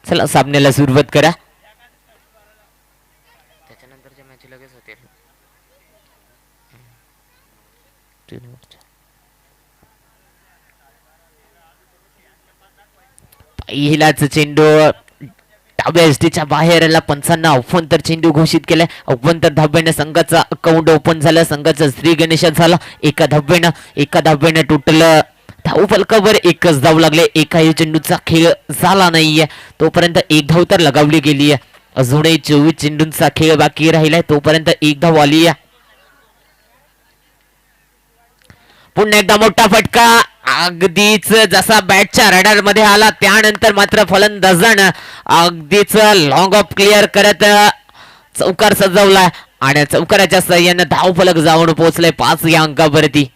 चला सामन्याला सुरुवात करा. त्याच्यानंतरच्या मॅच लगेच होतील. पहिलाच चेंडू डाव्या एसटीच्या बाहेरला पंचांना अवंतर चेंडू घोषित केलाय. अवंतर धाब्याने संघाचा अकाउंट ओपन झालं. संघाचा श्री गणेश झाला एका धाब्याने टोटल धाव फलकावर एकच धाव लागले. एकाही चेंडूचा खेळ झाला नाहीये. तोपर्यंत एक धाव तर लगावली गेली आहे. अजूनही 24 चेंडूंचा खेळ बाकी राहिलाय. तोपर्यंत एक धाव आली आहे. पुन्हा एकदा मोठा फटका अगदीच जसा बॅटच्या रडार मध्ये आला त्यानंतर मात्र फलंदाजानं अगदीच लॉंग ऑफ क्लिअर करत चौकार सजवला आणि चौकाराच्या सहाय्याने धाव फलक जाऊन पोहोचलाय 5 या अंकावरती.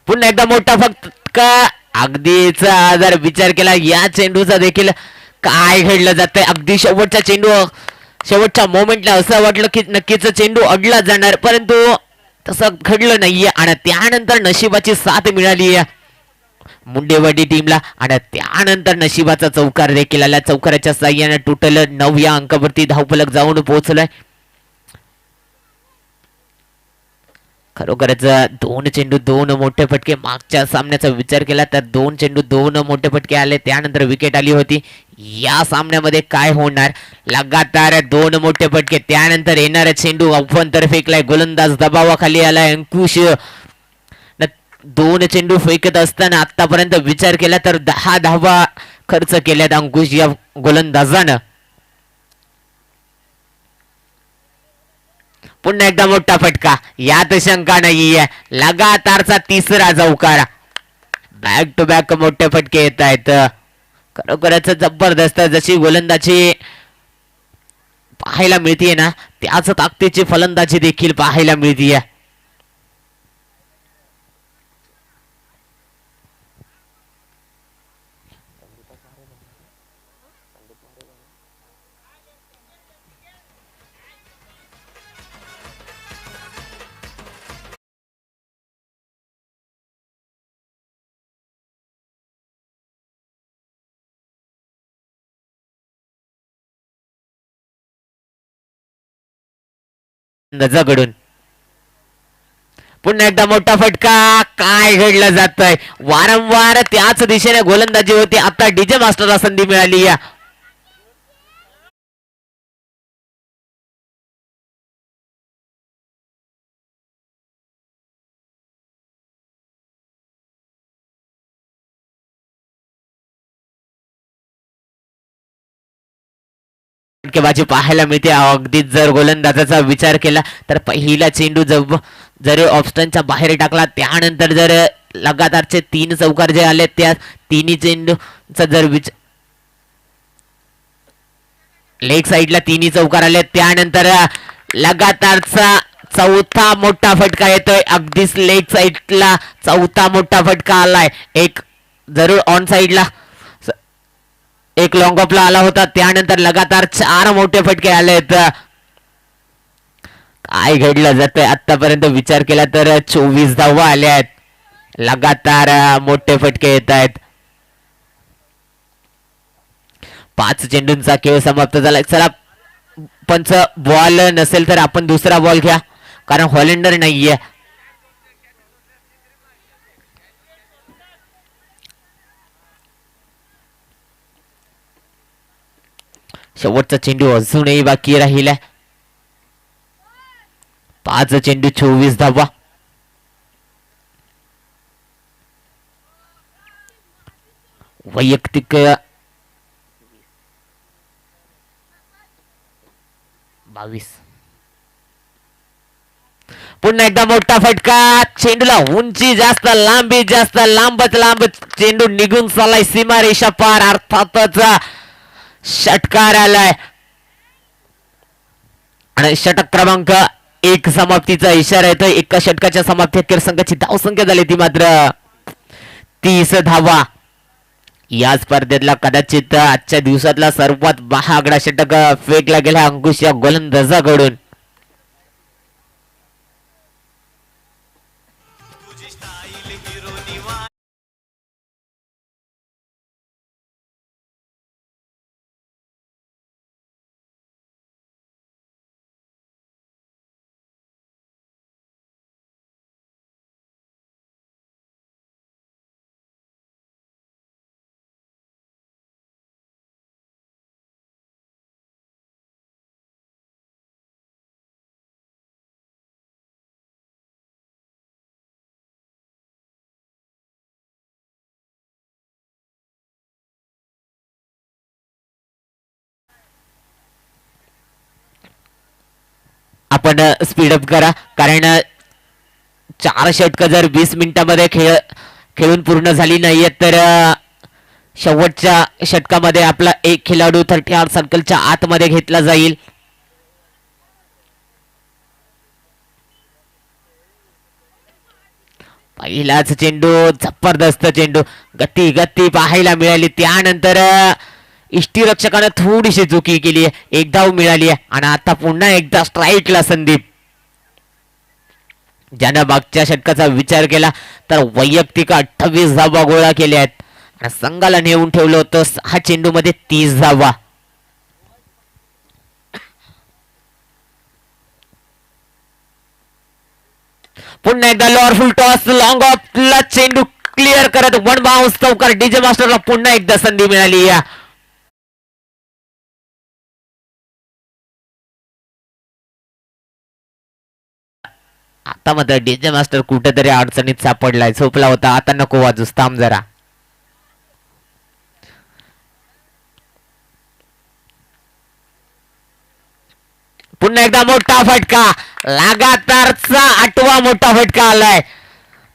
पुन्हा एकदा मोठा फटका अगदीच जर विचार केला या चेंडूचा देखील काय घडलं जातंय. अगदी शेवटचा चेंडू शेवटच्या मोमेंटला असं वाटलं की नक्कीच चेंडू अडला जाणार परंतु तसं घडलं नाहीये आणि त्यानंतर नशिबाची साथ मिळाली मुंडेवाडी टीमला आणि त्यानंतर नशिबाचा चौकार देखील आला. चौकाराच्या साह्याने टोटल 9 या अंकावरती धावफलक जाऊन पोहोचलाय. खरोखरच 2 चेंडू 2 मोठे फटके. मागच्या सामन्याचा विचार केला तर 2 चेंडू 2 मोठे फटके आले त्यानंतर विकेट आली होती. या सामन्यामध्ये काय होणार. लगातार 2 मोठे फटके त्यानंतर येणारा चेंडू अवंतर फेकलाय. गोलंदाज दबावाखाली आलाय. अंकुश 2 चेंडू फेकत असताना आतापर्यंत विचार केला तर 10 धावा खर्च केल्यात अंकुश या गोलंदाजानं. पुन्हा एकदा मोठा फटका यात शंका नाहीये. लगातारचा 3रा चौकार. बॅक टू बॅक मोठे फटके येत आहेत. खरोखरच जबरदस्त जशी गोलंदाजी पाहायला मिळतीये ना त्याच ताकदीची फलंदाजी देखील पाहायला मिळतीये. नजाकडून पुन्हा एकदा मोठा फटका. काय घडलं जातंय. वारंवार त्याच दिशेने गोलंदाजी होती. आता डीजे मास्टरला संधी मिळाली. फटकेबाजी पाहायला मिळते. अगदीच जर गोलंदाजाचा विचार केला तर पहिला चेंडू जर ऑप्शनच्या बाहेर टाकला त्यानंतर जर लगातारचे 3 चौकार जे आले त्या तिन्ही चेंडूचा जर लेग साइडला 3 चौकार आले त्यानंतर लगातारचा 4था मोठा फटका येतोय. अगदीच लेग साइडला 4था मोठा फटका आलाय. एक जरूर ऑन साइडला एक लॉंग ऑफला आला होता त्यानंतर लगातार 4 मोठे फटके आलेत. काय घडलं जातंय आतापर्यंत विचार केला तर 24 धावा आल्या आहेत. लगातार मोठे फटके येत आहेत. 5 चेंडूंचा खेळ समाप्त झाला. चला पंच बॉल नसेल तर आपण दुसरा बॉल घ्या कारण हॉलंडर नाहीये. शेवटचा चेंडू अजूनही बाकी राहिलाय. 5 चेंडू 24 धावा. वैयक्तिक 22. पुन्हा एकदा मोठा फटका. चेंडूला उंची जास्त लांबी जास्त लांबच लांब चेंडू निघून चाललाय सीमारेषा पार. अर्थातच षटकार आलाय आणि षटक क्रमांक 1 समाप्तीचा इशारा येतोय. एका षटकाच्या समाप्ती अखेर संघाची धावसंख्या झाली ती मात्र 30 धावा. या स्पर्धेतला कदाचित आजच्या दिवसातला सर्वात महागडा षटक फेकला गेला अंकुश या गोलंदाजाकडून. आपण स्पीडअप करा, कारण 4 षटकं जर 20 मिनिटांमध्ये खेळून पूर्ण झाली नाहीये तर शेवटच्या षटकामध्ये आपला एक खेळाडू 30 सर्कलच्या आतमध्ये घेतला जाईल. पहिलाच चेंडू, जबरदस्त चेंडू, गती गती पाहायला मिळाली. त्यानंतर इष्टीरक्षकानं थोडीशी चुकी केली आहे, एक धाव मिळाली आहे आणि आता पुन्हा एकदा स्ट्राईकला संदीप. ज्यानं मागच्या षटकाचा विचार केला तर वैयक्तिक 28 धावा गोळा केल्या आहेत आणि संघाला नेऊन ठेवलं होतं 6 चेंडू मध्ये 30 धावा. पुन्हा एकदा लोअर फुल टॉस, लॉंग ऑफला चेंडू क्लिअर करत वन बाउन्स चौकार. डीजे मास्टरला पुन्हा एकदा संधी मिळाली. या आता मात्र डीजे मास्टर कुठेतरी अडचणीत सापडलाय, झोपला होता. आता नको वाजूस, थांब जरा. पुन्हा एकदा मोठा फटका, लगातारचा 8वा मोठा फटका आलाय.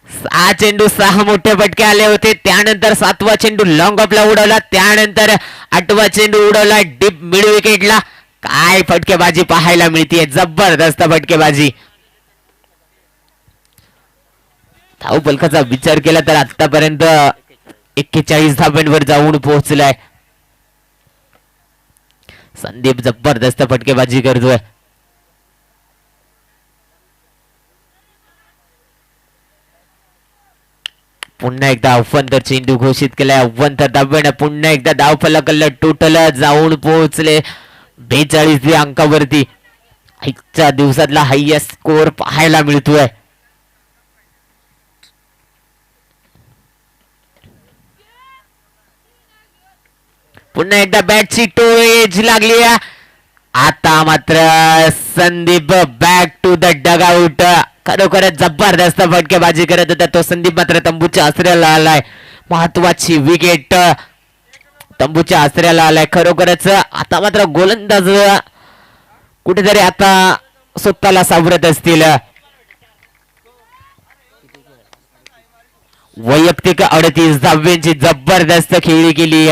6 चेंडू 6 मोठे फटके आले होते. त्यानंतर 7वा चेंडू लॉंग ऑफला उडवला, त्यानंतर 8वा चेंडू उडवला डीप मिड विकेटला. काय फटकेबाजी पाहायला मिळतीये, जबरदस्त फटकेबाजी. धाव फलकाचा विचार केला तर आतापर्यंत 41 धावांवर जाऊन पोहोचलाय. संदीप जबरदस्त फटकेबाजी करतोय. पुन्हा एकदा अव्वंतर चेंडू घोषित केलाय. अव्वंतर धाब्याने पुन्हा एकदा धाव फलकाला टोटल जाऊन पोहोचले 42 अंकावरती. आजच्या दिवसातला हायएस्ट स्कोर पाहायला मिळतोय. पुन्हा एकदा बॅटची टो एज लागली. आता मात्र Sandeep back to the dugout. खरोखरच जबरदस्त फटकेबाजी करत होता तो संदीप, मात्र तंबूच्या आसऱ्याला आलाय. महत्वाची विकेट तंबूच्या आसऱ्याला आलाय. खरोखरच आता मात्र गोलंदाज कुठेतरी आता स्वतःला सावरत असतील. वैयक्तिक 38 धाव्यांची जबरदस्त खेळी केली.